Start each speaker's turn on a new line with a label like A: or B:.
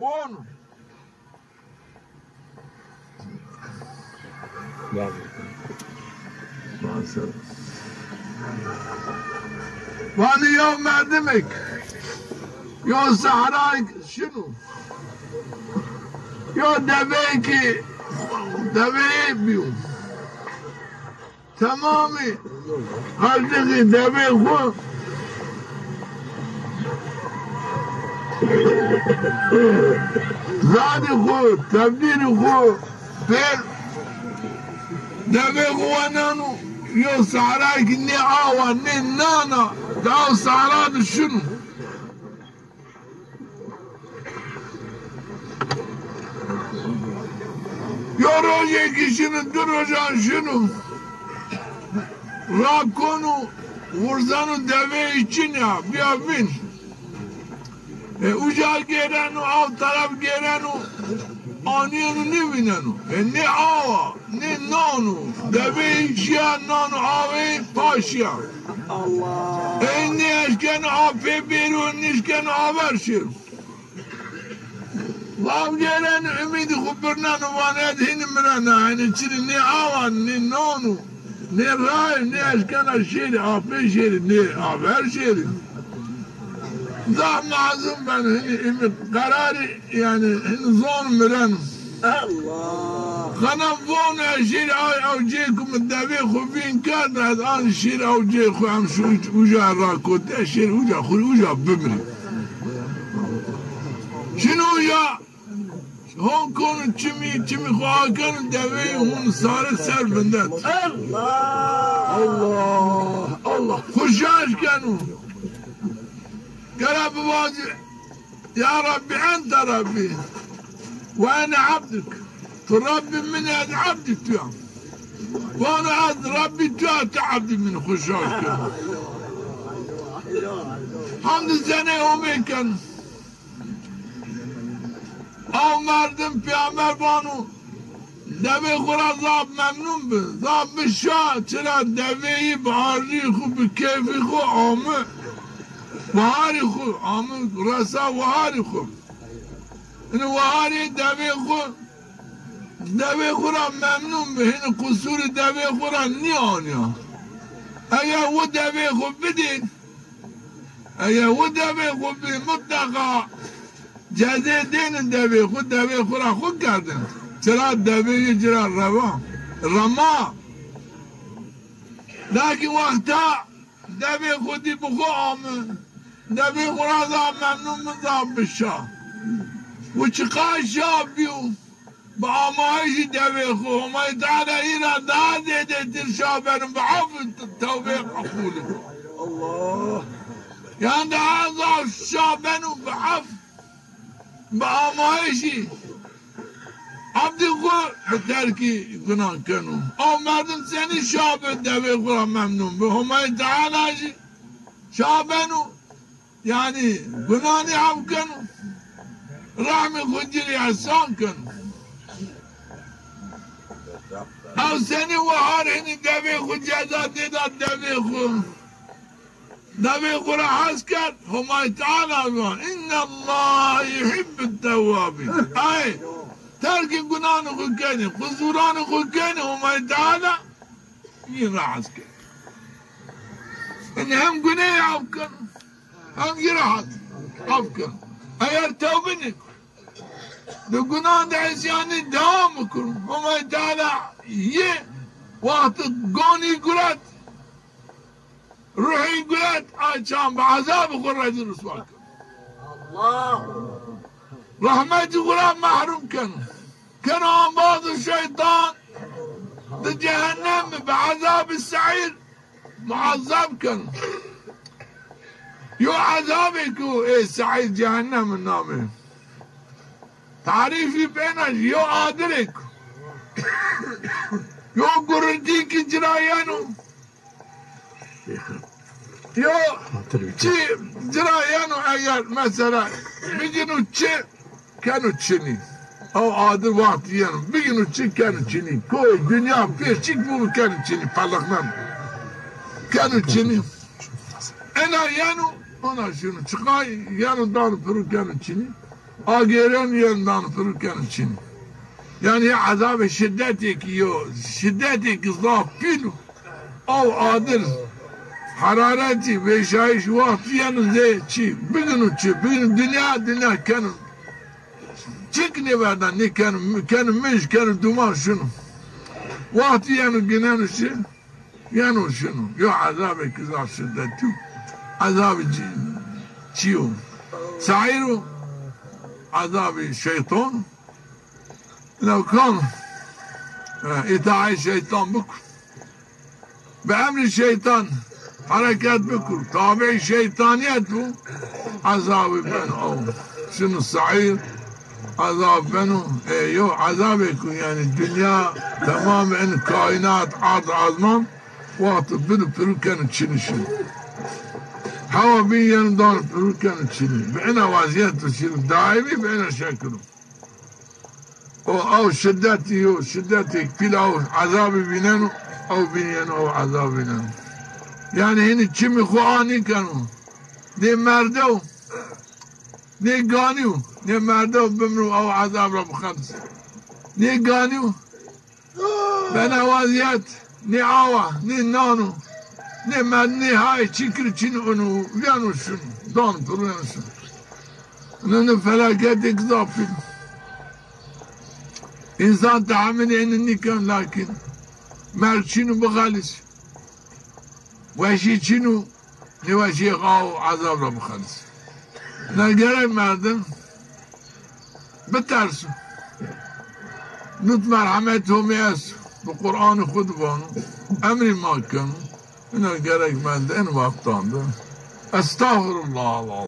A: بون واني يوم معدمك يوم صحراك شنو يوم دبيكي دبي بيوم تمامي قلتك دبي خو زادي خو تبديل خو فين دبي خو نانو يو صحراك ني عاوة ني نانا داو صحراك شنو يو روجيكي شنو دروجان شنو راكونو ورزانو دبي için ya بیا بین اوجا گیرنو او طرف گیرنو آنیانو نبیننو نه آوا نه نانو دبی چیا نانو آوی پاشیا این نیشکن آفی بیرون نیشکن آور شیر Lav gelen ümidi kuburnanı vanet hinimrana hani çiri ne avan ne nonu ne ray ne aşkana şeri afe şeri ne haber şeri Zahmazım ben hani kararı yani zon müren Allah Kanam von şeri ay avcaykum davi khubin kadrat an şeri avcaykum am şu uca rakot şeri uca bümri Şunu ya Hong Kong'un çimi Hakan'ın deveyi hun sarı serbendet. Allah. Kuşaşken o. Garabı vazı. Ya Rabbi ente Rabbi. Ve ene abdük. Rabbi min ed abdük diyor. Ve ene ad Rabbi tuate abdi min kuşaşken. Hamdü sene omeyken. Avmerdim Peygamber banu deve kura zab memnun bi zab bi şah çira deveyi bahari khu bi keyfi khu amı bahari khu amı rasa bahari khu yani bahari deve kura memnun bi hani kusuri deve kura niye anya eğer o deve khu bidin eğer o deve khu bi mutlaka Cezedinin devi khud devi khura khud kardin. Çıra devi cira rama. Lakin vakta devi khudi bu khu amı. Devi khura za memnun min za bişa. Bu çıkar şabiyu. Bu amayişi devi khu. Umayı ta'ala ira daha zededir şaberin. Bu hafız tevbe akulu. Allah. Yani daha za şaberin bu hafız. بآمایشی عبدی خو به ترکی گناه کنو او مردم سنی شابه دوی خورا ممنون به همه تعالی شابنو یعنی گناهی عف کنو رحم خودجری احسان کنو او سنی و هارینی دوی خود جزا دیداد دوی خود دبی خورا حس کرد همای تعالی بیان این الله یحب التوابین ای ترک گناهان خود کنی قصوران خود کنی همای تعالی این را حس کرد این هم گناه عف کن هم گراحت عف کن اگر توبه نکن دو گناه ده عصیانی دوام کن همای تعالی یه وقت گانی گرد روحي قلت عشان بعذاب قرة الرسول الله رحمتي غلام محروم كانوا عن بعض الشيطان جهنم بعذاب السعير معذب كانوا يو عذابك ايه سعير جهنم النامه تعريفي بينك يو قادرك يو قرنتيك جرايانو يو تي جرايانو اگر مثلا بيجنو تشي كانوا تشني او عادل وقت يعني بيجنو تشي كانوا تشني كوي دنيا فيه تشيك بولو كانوا تشني فالقنام كانوا تشني انا يانو انا شنو تشقاي يانو دار فرو كانوا تشني آگران یندان فروکن چین یعنی عذاب شدتی که شدتی که ضاف پیلو او عادل حرارتی بشایش وقتی یعنی زی چی بگنو چی بگنو دنیا کنن چک نبردن نه کنن مش کنن دومان شنو وقتی یعنی گنانو چی یعنی شنو یا عذاب که ضاف شدتی عذاب چیو سعیرو عذاب الشيطان لو كان إطاعة الشيطان بكر بأمر الشيطان حركات بكر تابع شيطانيته عذاب بنو أو شنو السعير عذاب بنو ايو عذابكم يعني الدنيا تمام ان كائنات عظمان وقت بدو برو كانت شنو هوا بين دار برو كانت شنو بعنا وازيات شنو دائمي بعنا شكله او شدتي كل او عذاب بينانو او بينانو او عذاب بينانو يعني هنا تشمي خواني كانوا دي مردو دي قانيو دي مردو بمرو او عذاب رب خمس دي قانيو بنا وازيات دي عاوة دي نانو دي مدني هاي تشكر تشنو انو يانو شنو دون طريانو شنو انو فلاكات اكذافين İnsan tahammül eğlenirken lakin merçinu bıgalis ve şiçinu ne ve şiğav azabla bıgalis ne gerek merdim bitersin nut merhametu miyas bu Kur'an-ı Kudbanı emri mahkemı ne gerek merdim en vaktandı estağfurullah Allah.